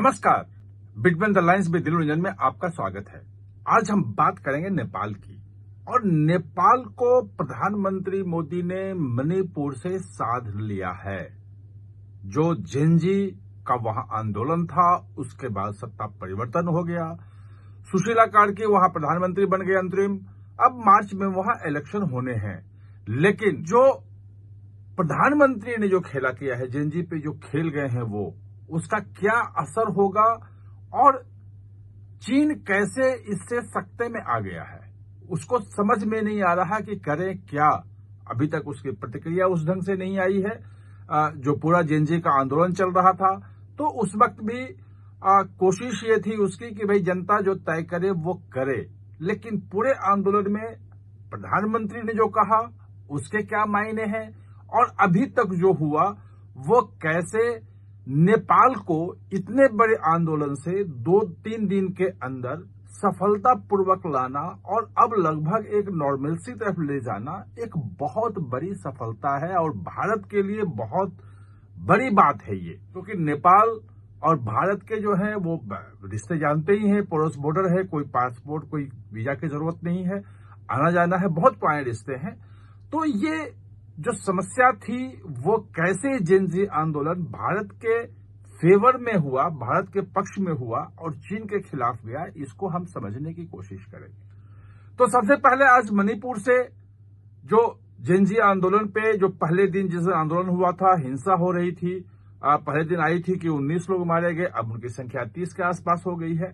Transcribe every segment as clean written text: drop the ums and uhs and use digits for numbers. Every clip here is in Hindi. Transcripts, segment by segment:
नमस्कार, बिटवीन द लाइन्स में दिल रंजन में आपका स्वागत है। आज हम बात करेंगे नेपाल की। और नेपाल को प्रधानमंत्री मोदी ने मणिपुर से साध लिया है। जो जेनजी का वहां आंदोलन था, उसके बाद सत्ता परिवर्तन हो गया। सुशीला कार्की वहां प्रधानमंत्री बन गए अंतरिम। अब मार्च में वहां इलेक्शन होने हैं, लेकिन जो प्रधानमंत्री ने जो खेला किया है, जेनजी पे जो खेल गए हैं, वो उसका क्या असर होगा और चीन कैसे इससे सकते में आ गया है, उसको समझ में नहीं आ रहा कि करें क्या। अभी तक उसकी प्रतिक्रिया उस ढंग से नहीं आई है। जो पूरा जेनजी का आंदोलन चल रहा था, तो उस वक्त भी कोशिश ये थी उसकी कि भाई जनता जो तय करे वो करे, लेकिन पूरे आंदोलन में प्रधानमंत्री ने जो कहा उसके क्या मायने हैं, और अभी तक जो हुआ वो कैसे नेपाल को इतने बड़े आंदोलन से 2-3 दिन के अंदर सफलतापूर्वक लाना और अब लगभग एक नॉर्मलसी तरफ ले जाना एक बहुत बड़ी सफलता है और भारत के लिए बहुत बड़ी बात है ये। क्योंकि नेपाल और भारत के जो है वो रिश्ते जानते ही हैं, पड़ोस बॉर्डर है, कोई पासपोर्ट कोई वीजा की जरूरत नहीं है, आना जाना है, बहुत पुराने रिश्ते हैं। तो ये जो समस्या थी वो कैसे जेनजी आंदोलन भारत के फेवर में हुआ, भारत के पक्ष में हुआ और चीन के खिलाफ गया, इसको हम समझने की कोशिश करेंगे। तो सबसे पहले आज मणिपुर से जो जेनजी आंदोलन पे जो पहले दिन जिस आंदोलन हुआ था, हिंसा हो रही थी। पहले दिन आई थी कि 19 लोग मारे गए, अब उनकी संख्या 30 के आसपास हो गई है।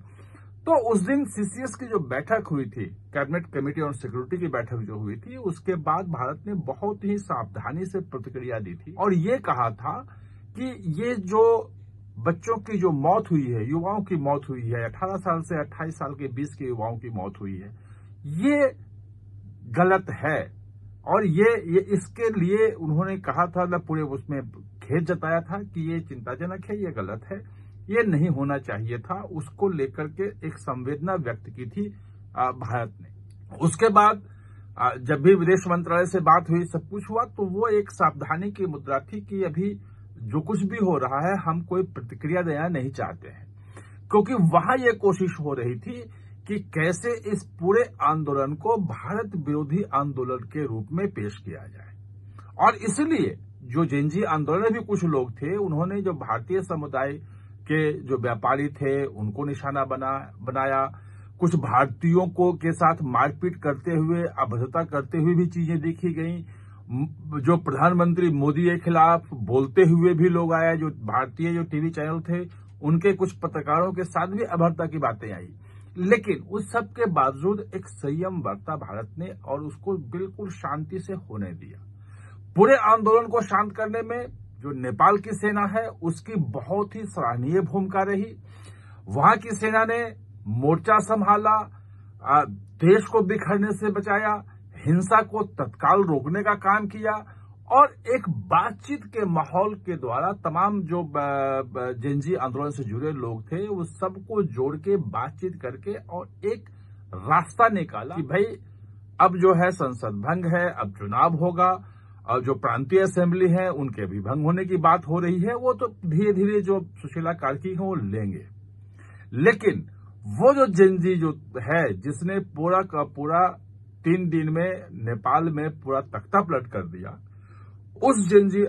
तो उस दिन सीसीएस की जो बैठक हुई थी, कैबिनेट कमेटी ऑन सिक्योरिटी की बैठक जो हुई थी, उसके बाद भारत ने बहुत ही सावधानी से प्रतिक्रिया दी थी और ये कहा था कि ये जो बच्चों की जो मौत हुई है, युवाओं की मौत हुई है, 18 साल से 28 साल के 20 के युवाओं की मौत हुई है, ये गलत है। और ये इसके लिए उन्होंने कहा था, पूरे उसमें खेद जताया था कि ये चिंताजनक है, ये गलत है, ये नहीं होना चाहिए था। उसको लेकर के एक संवेदना व्यक्त की थी भारत ने। उसके बाद जब भी विदेश मंत्रालय से बात हुई, सब कुछ हुआ, तो वो एक सावधानी की मुद्रा थी कि अभी जो कुछ भी हो रहा है हम कोई प्रतिक्रिया देना नहीं चाहते हैं, क्योंकि वहां ये कोशिश हो रही थी कि कैसे इस पूरे आंदोलन को भारत विरोधी आंदोलन के रूप में पेश किया जाए। और इसलिए जो जेनजी आंदोलन में भी कुछ लोग थे, उन्होंने जो भारतीय समुदाय के जो व्यापारी थे उनको निशाना बनाया। कुछ भारतीयों को के साथ मारपीट करते हुए, अभद्रता करते हुए भी चीजें देखी गई। जो प्रधानमंत्री मोदी के खिलाफ बोलते हुए भी लोग आए, जो भारतीय जो टीवी चैनल थे उनके कुछ पत्रकारों के साथ भी अभद्रता की बातें आई। लेकिन उस सब के बावजूद एक संयम बरता भारत ने और उसको बिल्कुल शांति से होने दिया। पूरे आंदोलन को शांत करने में जो नेपाल की सेना है उसकी बहुत ही सराहनीय भूमिका रही। वहां की सेना ने मोर्चा संभाला, देश को बिखरने से बचाया, हिंसा को तत्काल रोकने का काम किया और एक बातचीत के माहौल के द्वारा तमाम जो जेनजी आंदोलन से जुड़े लोग थे वो सबको जोड़ के बातचीत करके और एक रास्ता निकाला कि भाई अब जो है संसद भंग है, अब चुनाव होगा और जो प्रांतीय असेंबली है उनके भी भंग होने की बात हो रही है, वो तो धीरे धीरे जो सुशीला कार्की है वो लेंगे। लेकिन वो जो जेनजी जो है जिसने पूरा का पूरा 3 दिन में नेपाल में पूरा तख्ता पलट कर दिया, उस जेनजी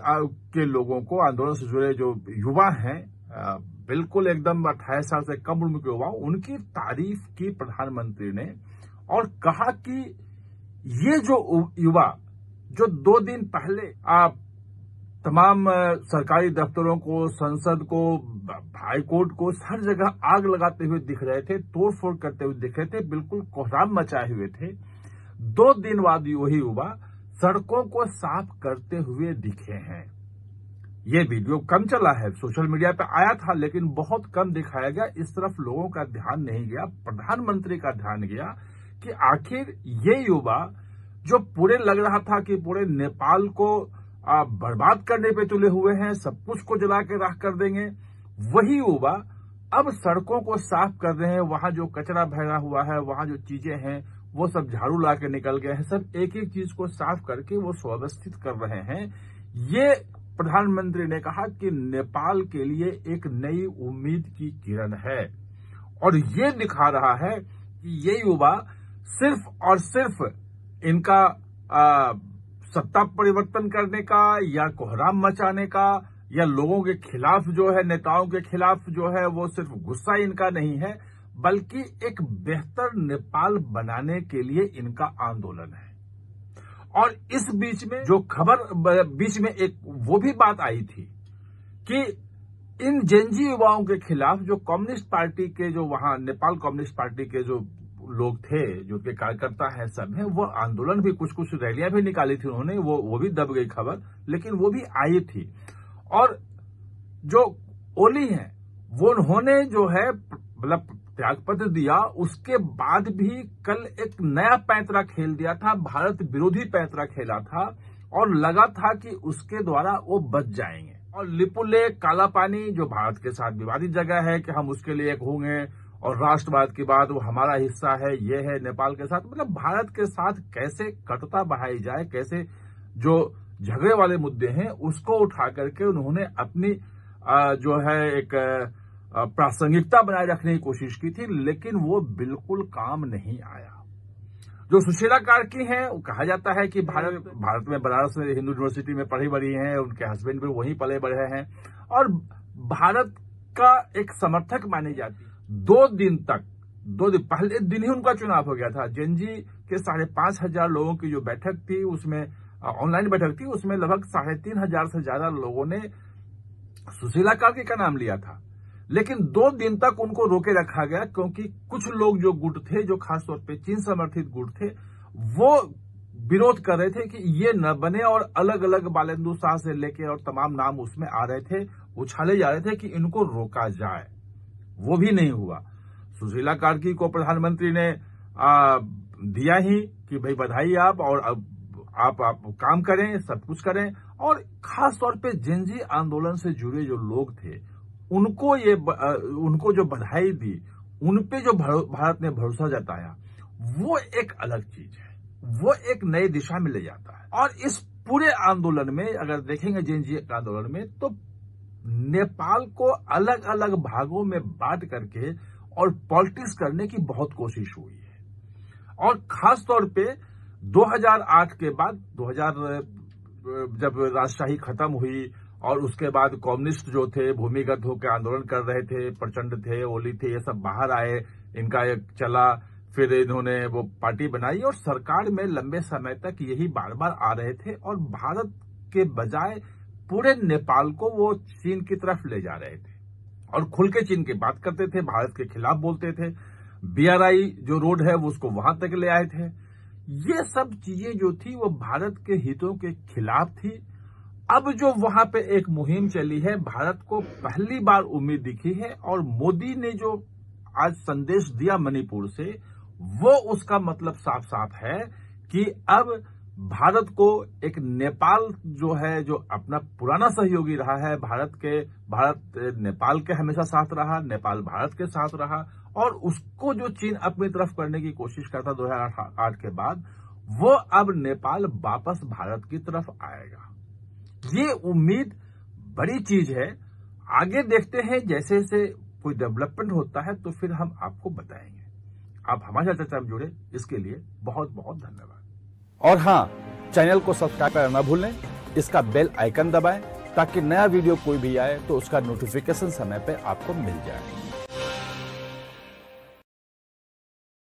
के लोगों को, आंदोलन से जुड़े जो युवा हैं, बिल्कुल एकदम 28 साल से कम उम्र के युवा, उनकी तारीफ की प्रधानमंत्री ने और कहा कि ये जो युवा जो 2 दिन पहले तमाम सरकारी दफ्तरों को, संसद को, हाईकोर्ट को, हर जगह आग लगाते हुए दिख रहे थे, तोड़फोड़ करते हुए दिख रहे थे, बिल्कुल कोहराम मचाए हुए थे, 2 दिन बाद वही युवा सड़कों को साफ करते हुए दिखे हैं। ये वीडियो कम चला है, सोशल मीडिया पे आया था, लेकिन बहुत कम दिखाया गया। इस तरफ लोगों का ध्यान नहीं गया, प्रधानमंत्री का ध्यान गया कि आखिर ये युवा जो पूरे लग रहा था कि पूरे नेपाल को बर्बाद करने पे तुले हुए हैं, सब कुछ को जला के राख कर देंगे, वही युवा अब सड़कों को साफ कर रहे हैं। वहां जो कचरा भरा हुआ है, वहां जो चीजें हैं वो सब झाड़ू ला के निकल गए हैं, सब एक एक चीज को साफ करके वो सुव्यवस्थित कर रहे हैं। ये प्रधानमंत्री ने कहा कि नेपाल के लिए एक नई उम्मीद की किरण है और ये दिखा रहा है कि ये युवा सिर्फ और सिर्फ इनका सत्ता परिवर्तन करने का या कोहराम मचाने का या लोगों के खिलाफ जो है, नेताओं के खिलाफ जो है, वो सिर्फ गुस्सा इनका नहीं है, बल्कि एक बेहतर नेपाल बनाने के लिए इनका आंदोलन है। और इस बीच में जो खबर बीच में एक वो भी बात आई थी कि इन जेनजी युवाओं के खिलाफ जो कम्युनिस्ट पार्टी के जो वहां नेपाल कम्युनिस्ट पार्टी के जो लोग थे, जो के कार्यकर्ता हैं, सब हैं, वो आंदोलन भी कुछ रैलियां भी निकाली थी उन्होंने, वो भी दब गई खबर, लेकिन वो भी आई थी। और जो ओली हैं वो उन्होंने जो है मतलब त्यागपत्र दिया, उसके बाद भी कल एक नया पैंतरा खेल दिया था, भारत विरोधी पैंतरा खेला था और लगा था कि उसके द्वारा वो बच जाएंगे। और लिपुलेख, काला पानी जो भारत के साथ विवादित जगह है कि हम उसके लिए एक होंगे और राष्ट्रवाद की बात वो हमारा हिस्सा है, ये है नेपाल के साथ, मतलब भारत के साथ कैसे कटुता बढ़ाई जाए, कैसे जो झगड़े वाले मुद्दे हैं उसको उठा करके उन्होंने अपनी जो है एक प्रासंगिकता बनाए रखने की कोशिश की थी, लेकिन वो बिल्कुल काम नहीं आया। जो सुशीला कार्की हैं, वो कहा जाता है कि भारत में बनारस हिंदू यूनिवर्सिटी में पढ़ी बड़ी हैं, उनके हस्बैंड भी वहीं पले बढ़े हैं और भारत का एक समर्थक मानी जाती है। 2 दिन पहले दिन ही उनका चुनाव हो गया था। जेनजी के 5,500 लोगों की जो बैठक थी, उसमें ऑनलाइन बैठक थी, उसमें लगभग 3,500 से ज्यादा लोगों ने सुशीला कार्की का नाम लिया था। लेकिन 2 दिन तक उनको रोके रखा गया क्योंकि कुछ लोग जो गुट थे, जो खासतौर पे चीन समर्थित गुट थे, वो विरोध कर रहे थे कि ये न बने और अलग अलग बालेंदु शाह से लेके और तमाम नाम उसमें आ रहे थे, उछाले जा रहे थे कि इनको रोका जाए। वो भी नहीं हुआ। सुशीला कार्की को प्रधानमंत्री ने दिया ही कि भाई बधाई आप और आप काम करें, सब कुछ करें। और खास तौर पे जेनजी आंदोलन से जुड़े जो लोग थे उनको जो बधाई दी, उनपे जो भारत ने भरोसा जताया, वो एक अलग चीज है, वो एक नई दिशा में ले जाता है। और इस पूरे आंदोलन में अगर देखेंगे जेनजी आंदोलन में, तो नेपाल को अलग अलग भागों में बांट करके और पॉलिटिक्स करने की बहुत कोशिश हुई है। और खास तौर पे 2008 के बाद जब राजशाही खत्म हुई और उसके बाद कम्युनिस्ट जो थे भूमिगत होकर आंदोलन कर रहे थे, प्रचंड थे, ओली थे, ये सब बाहर आए, इनका एक चला, फिर इन्होंने वो पार्टी बनाई और सरकार में लंबे समय तक यही बार बार आ रहे थे और भारत के बजाय पूरे नेपाल को वो चीन की तरफ ले जा रहे थे और खुल के चीन की बात करते थे, भारत के खिलाफ बोलते थे। BRI जो रोड है वो उसको वहां तक ले आए थे। ये सब चीजें जो थी वो भारत के हितों के खिलाफ थी। अब जो वहां पे एक मुहिम चली है, भारत को पहली बार उम्मीद दिखी है और मोदी ने जो आज संदेश दिया मणिपुर से, वो उसका मतलब साफ साफ है कि अब भारत को एक नेपाल जो है, जो अपना पुराना सहयोगी रहा है, भारत नेपाल के हमेशा साथ रहा, नेपाल भारत के साथ रहा और उसको जो चीन अपनी तरफ करने की कोशिश करता 2008 के बाद, वो अब नेपाल वापस भारत की तरफ आएगा। ये उम्मीद बड़ी चीज है। आगे देखते हैं, जैसे जैसे कोई डेवलपमेंट होता है तो फिर हम आपको बताएंगे। आप हमारे चर्चा में जुड़े, इसके लिए बहुत बहुत धन्यवाद। और हाँ, चैनल को सब्सक्राइब करना ना भूलें, इसका बेल आइकन दबाएं ताकि नया वीडियो कोई भी आए तो उसका नोटिफिकेशन समय पे आपको मिल जाए।